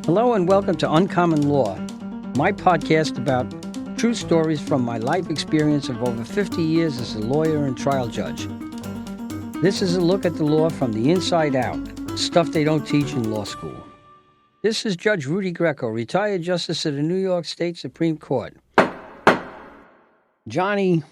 Hello and welcome to Uncommon Law, my podcast about true stories from my life experience of over 50 years as a lawyer and trial judge. This is a look at the law from the inside out, stuff they don't teach in law school. This is Judge Rudy Greco, retired Justice of the New York State Supreme Court. Johnny,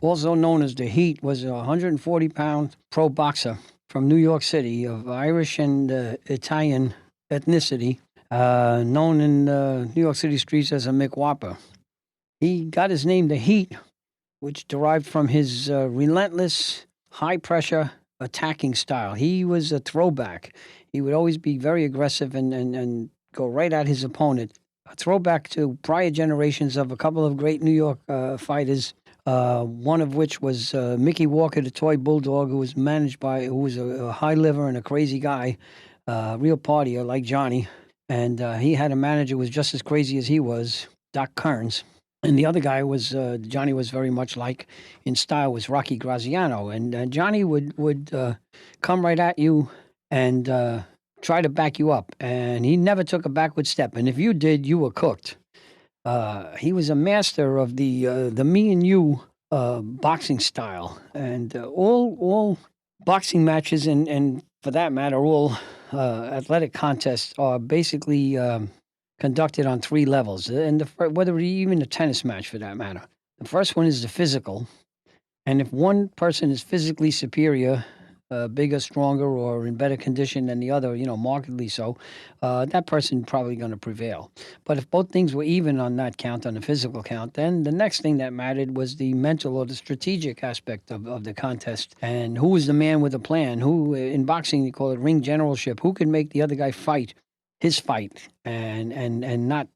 also known as the Heat, was a 140-pound pro boxer from New York City of Irish and Italian ethnicity, known in New York City streets as a Mick Whopper. He got his name the Heat, which derived from his relentless, high-pressure attacking style. He was a throwback. He would always be very aggressive and go right at his opponent. A throwback to prior generations of a couple of great New York fighters, one of which was Mickey Walker, the toy bulldog, who was a high liver and a crazy guy, real partier like Johnny. And he had a manager who was just as crazy as he was, Doc Kearns. And the other guy was, Johnny was very much like in style, was Rocky Graziano. And Johnny would come right at you and try to back you up. And he never took a backward step. And if you did, you were cooked. He was a master of the me and you boxing style. And all boxing matches and for that matter, all athletic contests are basically conducted on three levels, and whether even a tennis match for that matter. The first one is the physical, and if one person is physically superior, bigger, stronger, or in better condition than the other, markedly so, that person probably going to prevail. But if both things were even on that count, on the physical count, then the next thing that mattered was the mental or the strategic aspect of the contest. And who was the man with a plan? Who, in boxing, you call it ring generalship. Who could make the other guy fight his fight and not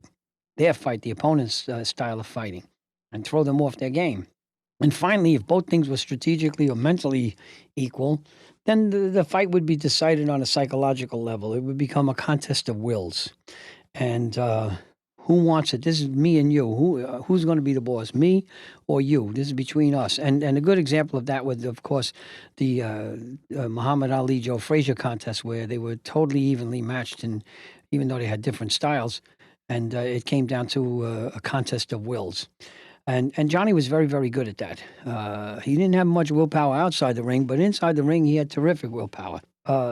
their fight, the opponent's style of fighting, and throw them off their game. And finally, if both things were strategically or mentally equal, then the fight would be decided on a psychological level. It would become a contest of wills. And who wants it? This is me and you. Who's going to be the boss, me or you? This is between us. And a good example of that was, of course, the Muhammad Ali-Joe Frazier contest, where they were totally evenly matched, and even though they had different styles, and it came down to a contest of wills. And Johnny was very, very good at that. He didn't have much willpower outside the ring, but inside the ring, he had terrific willpower.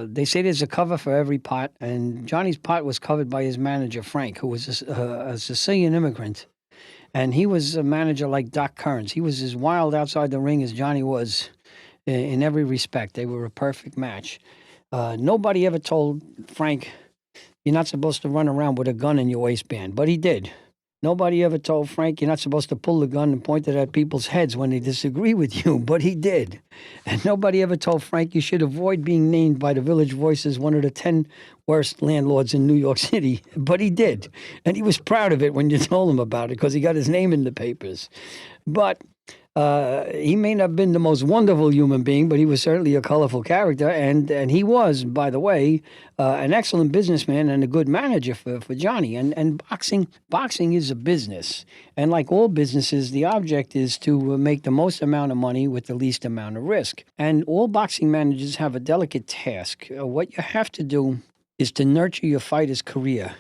They say there's a cover for every pot, and Johnny's pot was covered by his manager, Frank, who was a Sicilian immigrant. And he was a manager like Doc Kearns. He was as wild outside the ring as Johnny was in every respect. They were a perfect match. Nobody ever told Frank, you're not supposed to run around with a gun in your waistband, but he did. Nobody ever told Frank you're not supposed to pull the gun and point it at people's heads when they disagree with you, but he did. And nobody ever told Frank you should avoid being named by the Village Voice as one of the 10 worst landlords in New York City, but he did. And he was proud of it when you told him about it because he got his name in the papers. But he may not have been the most wonderful human being, but he was certainly a colorful character. And he was, by the way, an excellent businessman and a good manager for Johnny. And boxing is a business. And like all businesses, the object is to make the most amount of money with the least amount of risk. And all boxing managers have a delicate task. What you have to do is to nurture your fighter's career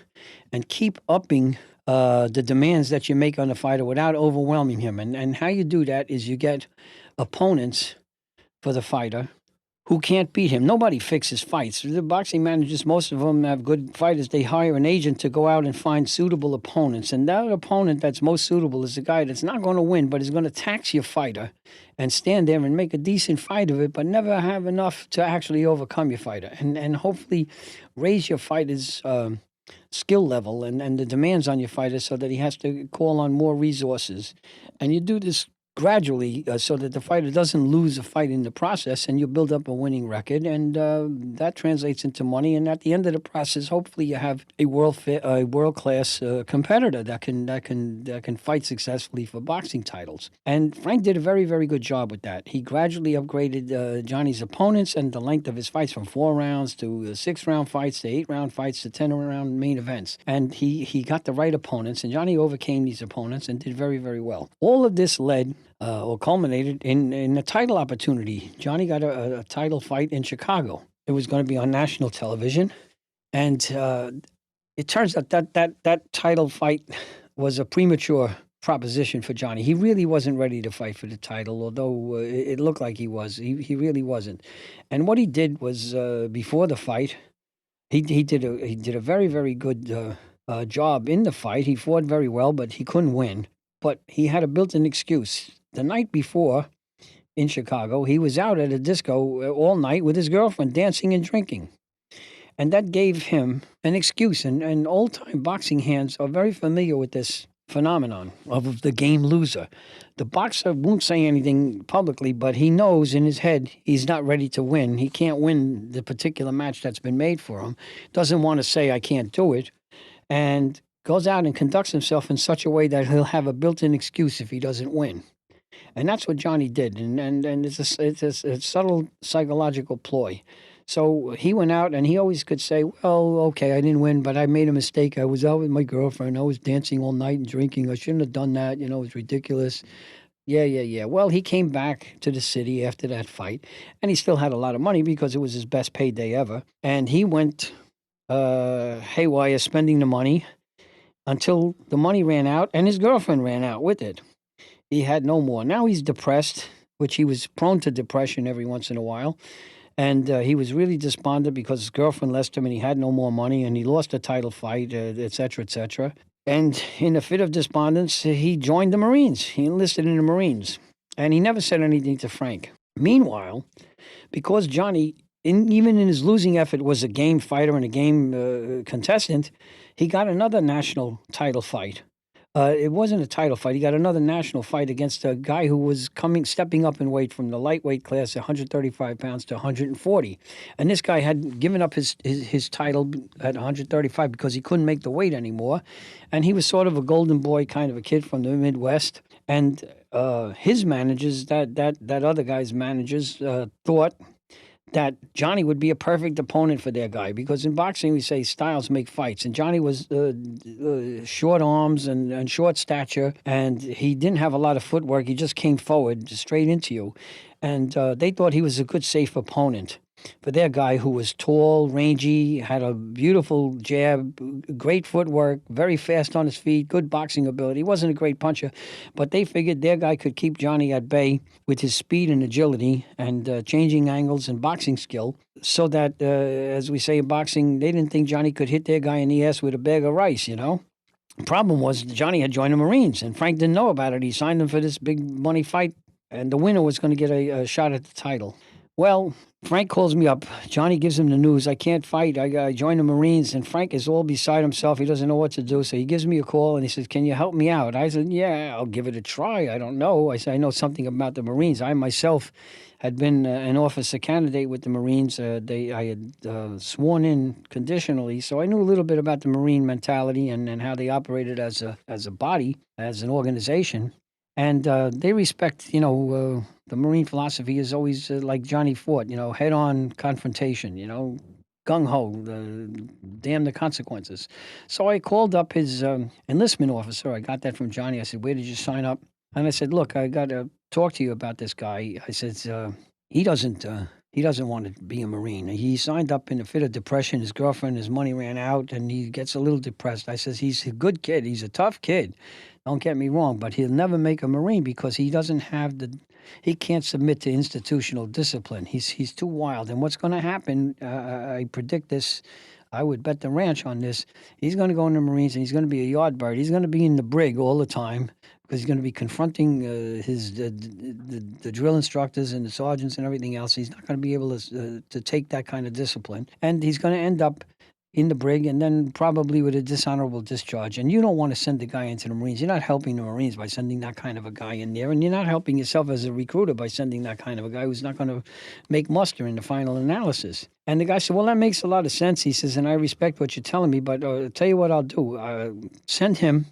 and keep upping the demands that you make on the fighter without overwhelming him. And how you do that is you get opponents for the fighter who can't beat him. Nobody fixes fights. The boxing managers, most of them have good fighters. They hire an agent to go out and find suitable opponents. And that opponent that's most suitable is the guy that's not going to win, but is going to tax your fighter and stand there and make a decent fight of it, but never have enough to actually overcome your fighter. And hopefully raise your fighter's skill level and the demands on your fighter so that he has to call on more resources. And you do this gradually so that the fighter doesn't lose a fight in the process, and you build up a winning record, and that translates into money. And at the end of the process, hopefully you have a world-class competitor that can fight successfully for boxing titles. And Frank did a very, very good job with that. He gradually upgraded Johnny's opponents and the length of his fights from 4 rounds to 6-round fights to 8-round fights to 10-round main events. And he got the right opponents, and Johnny overcame these opponents and did very, very well. All of this led or culminated in a title opportunity. Johnny got a title fight in Chicago. It was going to be on national television, and It turns out that title fight was a premature proposition for Johnny. He really wasn't ready to fight for the title, although it looked like he was. He really wasn't. And what he did was before the fight, he did a very very good job in the fight. He fought very well, but he couldn't win. But he had a built-in excuse. The night before in Chicago, he was out at a disco all night with his girlfriend, dancing and drinking. And that gave him an excuse. And old time boxing hands are very familiar with this phenomenon of the game loser. The boxer won't say anything publicly, but he knows in his head he's not ready to win. He can't win the particular match that's been made for him. Doesn't want to say, I can't do it. And goes out and conducts himself in such a way that he'll have a built in excuse if he doesn't win. And that's what Johnny did. And it's a subtle psychological ploy. So he went out and he always could say, well, okay, I didn't win, but I made a mistake. I was out with my girlfriend. I was dancing all night and drinking. I shouldn't have done that. It was ridiculous. Yeah. Well, he came back to the city after that fight, and he still had a lot of money because it was his best payday ever. And he went haywire spending the money until the money ran out and his girlfriend ran out with it. He had no more. Now he's depressed, which he was prone to depression every once in a while. And he was really despondent because his girlfriend left him and he had no more money and he lost a title fight, et cetera, et cetera. And in a fit of despondence, he joined the Marines. He enlisted in the Marines. And he never said anything to Frank. Meanwhile, because Johnny, even in his losing effort, was a game fighter and a game contestant, he got another national title fight. It wasn't a title fight. He got another national fight against a guy who was stepping up in weight from the lightweight class, 135 pounds to 140. And this guy had given up his title at 135 because he couldn't make the weight anymore. And he was sort of a golden boy kind of a kid from the Midwest. And his managers, that other guy's managers, thought that Johnny would be a perfect opponent for their guy because in boxing we say styles make fights, and Johnny was short arms and short stature, and he didn't have a lot of footwork. He just came forward straight into you, and they thought he was a good, safe opponent for their guy who was tall, rangy, had a beautiful jab, great footwork, very fast on his feet, good boxing ability. He wasn't a great puncher, but they figured their guy could keep Johnny at bay with his speed and agility and changing angles and boxing skill so that, as we say in boxing, they didn't think Johnny could hit their guy in the ass with a bag of rice, The problem was Johnny had joined the Marines, and Frank didn't know about it. He signed him for this big money fight, and the winner was going to get a shot at the title. Well, Frank calls me up. Johnny gives him the news. I can't fight. I joined the Marines, and Frank is all beside himself. He doesn't know what to do. So he gives me a call, and he says, can you help me out? I said, yeah, I'll give it a try. I don't know. I said, I know something about the Marines. I myself had been an officer candidate with the Marines. I had sworn in conditionally, so I knew a little bit about the Marine mentality and how they operated as a body, as an organization. And they respect, the Marine philosophy is always like Johnny fought, head-on confrontation, gung-ho, damn the consequences. So I called up his enlistment officer. I got that from Johnny. I said, where did you sign up? And I said, look, I got to talk to you about this guy. I said, he doesn't want to be a Marine. He signed up in a fit of depression. His girlfriend, his money ran out, and he gets a little depressed. I says, he's a good kid. He's a tough kid. Don't get me wrong, but he'll never make a Marine because he doesn't have he can't submit to institutional discipline. He's too wild. And what's going to happen, I predict this, I would bet the ranch on this, he's going to go in the Marines and he's going to be a yard bird. He's going to be in the brig all the time because he's going to be confronting the drill instructors and the sergeants and everything else. He's not going to be able to take that kind of discipline. And he's going to end up in the brig and then probably with a dishonorable discharge. And you don't want to send the guy into the Marines. You're not helping the Marines by sending that kind of a guy in there. And you're not helping yourself as a recruiter by sending that kind of a guy who's not going to make muster in the final analysis. And the guy said, well, that makes a lot of sense. He says, and I respect what you're telling me, but I'll tell you what I'll do. Send him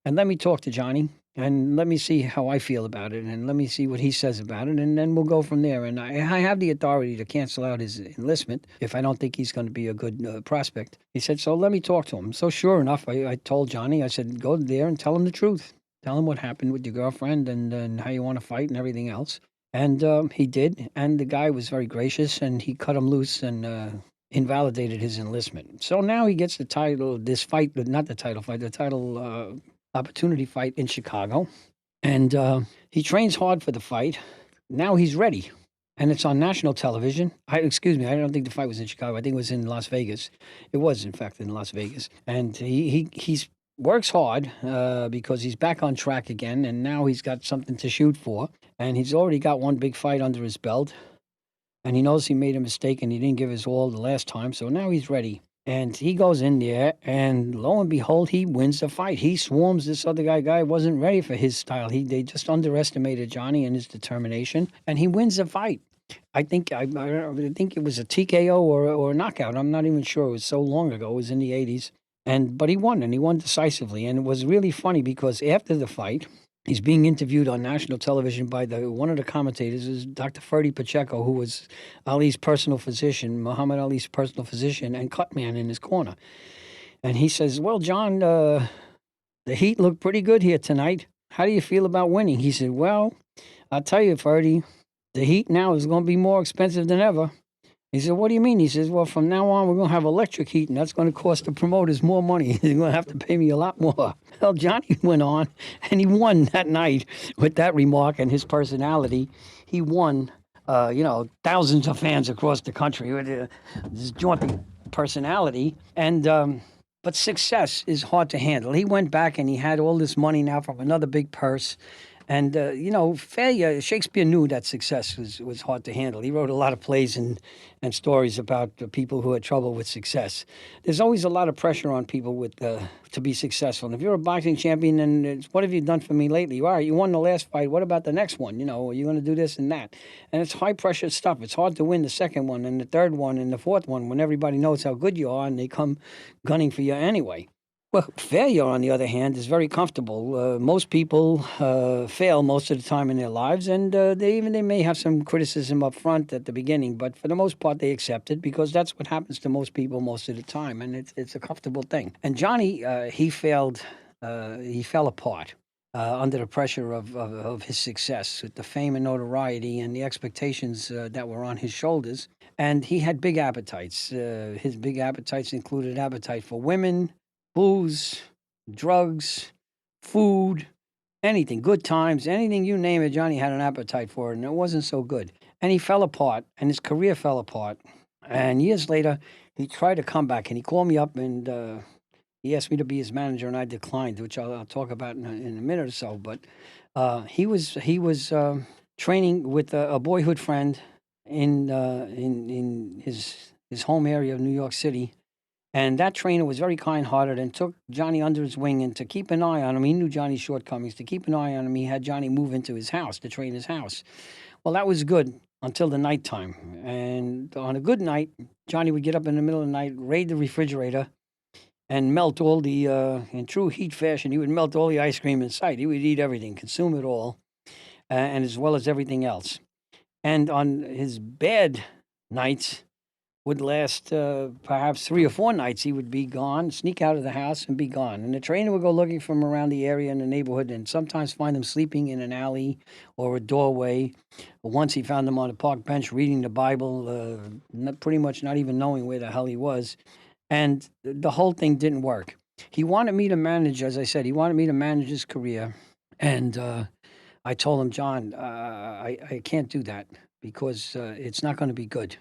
and let me talk to Johnny. And let me see how I feel about it, and let me see what he says about it, and then we'll go from there. And I have the authority to cancel out his enlistment if I don't think he's going to be a good prospect. He said, so let me talk to him. So sure enough, I told Johnny, I said, go there and tell him the truth. Tell him what happened with your girlfriend and how you want to fight and everything else. And he did, and the guy was very gracious, and he cut him loose and invalidated his enlistment. So now he gets the title, this fight, not the title fight, the title opportunity fight in Chicago. And he trains hard for the fight. Now he's ready. And it's on national television. Excuse me, I don't think the fight was in Chicago. I think it was in Las Vegas. It was, in fact, in Las Vegas. And he's works hard because he's back on track again. And now he's got something to shoot for. And he's already got one big fight under his belt. And he knows he made a mistake and he didn't give his all the last time. So now he's ready. And he goes in there, and lo and behold, he wins the fight. He swarms this other guy. Guy wasn't ready for his style. They just underestimated Johnny and his determination, and he wins the fight. I think think it was a TKO or a knockout. I'm not even sure. It was so long ago. It was in the 80s. But he won, and he won decisively. And it was really funny because after the fight, he's being interviewed on national television by one of the commentators is Dr. Ferdy Pacheco, who was Ali's personal physician, Muhammad Ali's personal physician, and cut man in his corner. And he says, "Well, John, the Heat looked pretty good here tonight. How do you feel about winning?" He said, "Well, I'll tell you, Ferdy, the Heat now is going to be more expensive than ever." He said, "What do you mean?" He says, "Well, from now on, we're going to have electric heat, and that's going to cost the promoters more money. They're going to have to pay me a lot more." Well, Johnny went on, and he won that night with that remark and his personality. He won, thousands of fans across the country with his jaunty personality. And but success is hard to handle. He went back, and he had all this money now from another big purse. And, failure, Shakespeare knew that success was hard to handle. He wrote a lot of plays and stories about people who had trouble with success. There's always a lot of pressure on people to be successful. And if you're a boxing champion, then it's, what have you done for me lately? All right, you won the last fight. What about the next one? Are you going to do this and that? And it's high-pressure stuff. It's hard to win the second one and the third one and the fourth one when everybody knows how good you are and they come gunning for you anyway. Well, failure, on the other hand, is very comfortable. Most people fail most of the time in their lives, and they may have some criticism up front at the beginning, but for the most part, they accept it because that's what happens to most people most of the time, and it's a comfortable thing. And Johnny, he fell apart under the pressure of his success, with the fame and notoriety and the expectations that were on his shoulders. And he had big appetites. His big appetites included appetite for women, booze, drugs, food, anything, good times, anything you name it, Johnny had an appetite for it, and it wasn't so good. And he fell apart, and his career fell apart. And years later, he tried to come back, and he called me up, and he asked me to be his manager, and I declined, which I'll talk about in a minute or so. But he was training with a boyhood friend in his home area of New York City. And that trainer was very kind-hearted and took Johnny under his wing, and to keep an eye on him. He knew Johnny's shortcomings. To keep an eye on him, he had Johnny move into his house, the trainer's house. Well, that was good until the nighttime. And on a good night, Johnny would get up in the middle of the night, raid the refrigerator, and melt all the, in true Heat fashion, he would melt all the ice cream in sight. He would eat everything, consume it all, and as well as everything else. And on his bad nights, would last perhaps 3 or 4 nights. He would be gone, sneak out of the house and be gone. And the trainer would go looking for him around the area in the neighborhood and sometimes find him sleeping in an alley or a doorway. Once he found him on a park bench reading the Bible, pretty much not even knowing where the hell he was. And the whole thing didn't work. He wanted me to manage, as I said, he wanted me to manage his career. And I told him, "John, I can't do that because it's not going to be good.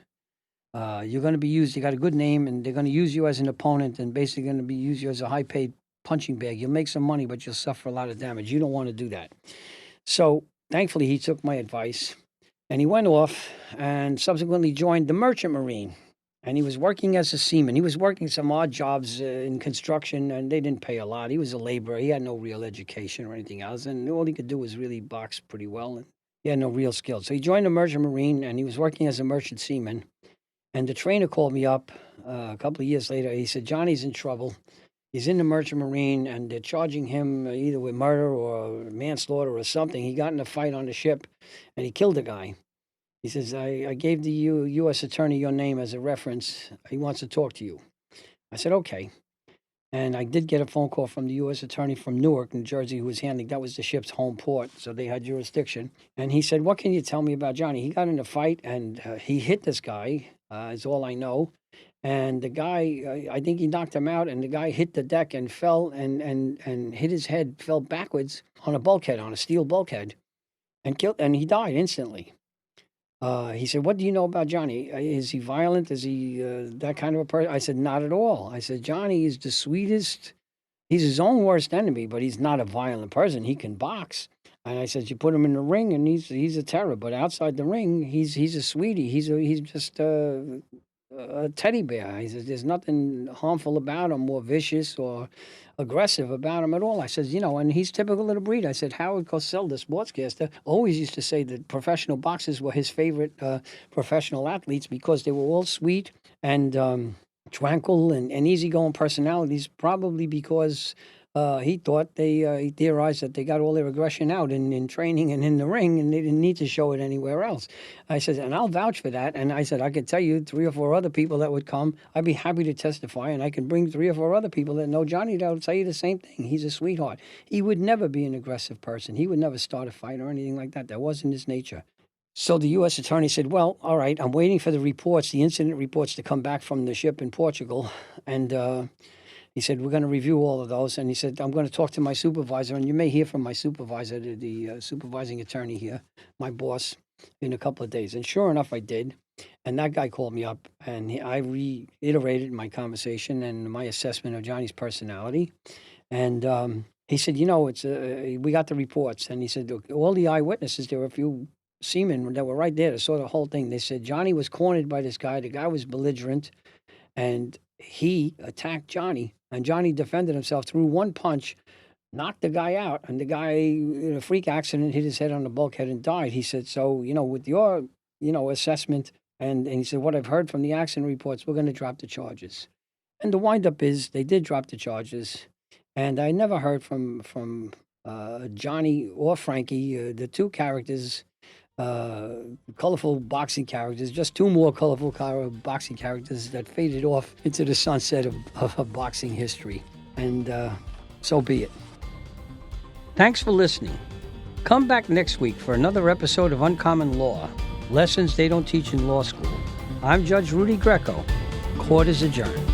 You're going to be used. You got a good name, and they're going to use you as an opponent, and basically going to use you as a high-paid punching bag. You'll make some money, but you'll suffer a lot of damage. You don't want to do that." So thankfully, he took my advice, and he went off and subsequently joined the Merchant Marine. And he was working as a seaman. He was working some odd jobs in construction, and they didn't pay a lot. He was a laborer. He had no real education or anything else, and all he could do was really box pretty well, and he had no real skills. So he joined the Merchant Marine, and he was working as a merchant seaman. And the trainer called me up a couple of years later. He said, "Johnny's in trouble. He's in the Merchant Marine, and they're charging him either with murder or manslaughter or something. He got in a fight on the ship, and he killed a guy." He says, I gave the U.S. attorney your name as a reference. He wants to talk to you." I said, "Okay." And I did get a phone call from the U.S. attorney from Newark, New Jersey, who was handling, that was the ship's home port, so they had jurisdiction. And he said, "What can you tell me about Johnny? He got in a fight, and he hit this guy. is all I know. And the guy, I think he knocked him out, and the guy hit the deck and fell and hit his head, fell backwards on a bulkhead, on a steel bulkhead, and he died instantly. He said, "What do you know about Johnny? Is he violent? Is he that kind of a person?" I said, "Not at all." I said, "Johnny is the sweetest. He's his own worst enemy, but he's not a violent person. He can box." And I said, "You put him in the ring, and he's a terror. But outside the ring, he's a sweetie. He's just a teddy bear. He says there's nothing harmful about him, or vicious, or aggressive about him at all." I says, and he's typical of the breed. I said, Howard Cosell, the sportscaster, always used to say that professional boxers were his favorite professional athletes because they were all sweet and tranquil and easygoing personalities, probably because he thought he theorized that they got all their aggression out in training and in the ring, and they didn't need to show it anywhere else. I said, and I'll vouch for that. And I said, I could tell you 3 or 4 other people that would come. I'd be happy to testify, and I can bring 3 or 4 other people that know Johnny that would tell you the same thing. He's a sweetheart. He would never be an aggressive person. He would never start a fight or anything like that. That wasn't his nature. So the U.S. attorney said, well, all right, I'm waiting for the reports, the incident reports to come back from the ship in Portugal. And he said, we're going to review all of those. And he said, I'm going to talk to my supervisor. And you may hear from my supervisor, the supervising attorney here, my boss, in a couple of days. And sure enough, I did. And that guy called me up, and I reiterated my conversation and my assessment of Johnny's personality. And he said, we got the reports. And he said, all the eyewitnesses, there were a few seamen that were right there that saw the whole thing. They said Johnny was cornered by this guy. The guy was belligerent, and he attacked Johnny. And Johnny defended himself, threw one punch, knocked the guy out, and the guy, in a freak accident, hit his head on the bulkhead and died. He said, so, with your, assessment, and he said, what I've heard from the accident reports, we're going to drop the charges. And the windup is they did drop the charges. And I never heard from Johnny or Frankie, the 2 characters, colorful boxing characters, just 2 more colorful boxing characters that faded off into the sunset of boxing history. And so be it. Thanks for listening. Come back next week for another episode of Uncommon Law, Lessons They Don't Teach in Law School. I'm Judge Rudy Greco. Court is adjourned.